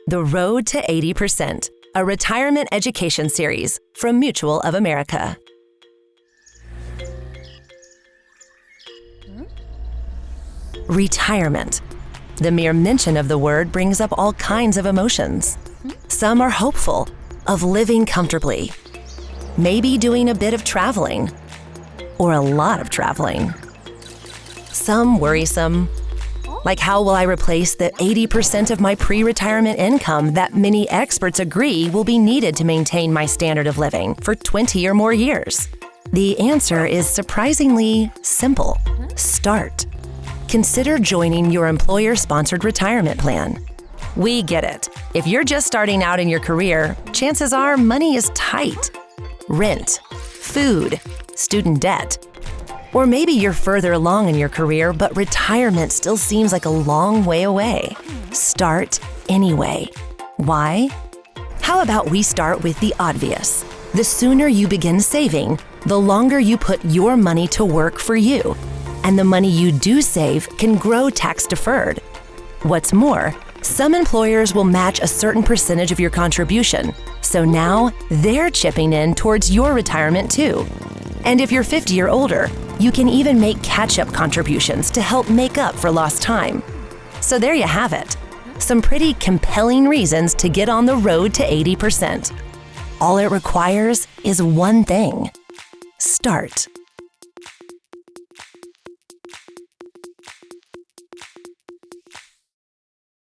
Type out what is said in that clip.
The Road to 80%, a retirement education series from Mutual of America. Retirement. The mere mention of the word brings up all kinds of emotions. Some are hopeful, of living comfortably, maybe doing a bit of traveling, or a lot of traveling. Some worrisome, like how will I replace the 80% of my pre-retirement income that many experts agree will be needed to maintain my standard of living for 20 or more years? The answer is surprisingly simple. Start. Consider joining your employer-sponsored retirement plan. We get it. If you're just starting out in your career, chances are money is tight. Rent, food, student debt. Or maybe you're further along in your career, but retirement still seems like a long way away. Start anyway. Why? How about we start with the obvious? The sooner you begin saving, the longer you put your money to work for you. And the money you do save can grow tax-deferred. What's more, some employers will match a certain percentage of your contribution, so now they're chipping in towards your retirement too. And if you're 50 or older, you can even make catch-up contributions to help make up for lost time. So there you have it. Some pretty compelling reasons to get on the road to 80%. All it requires is one thing. Start.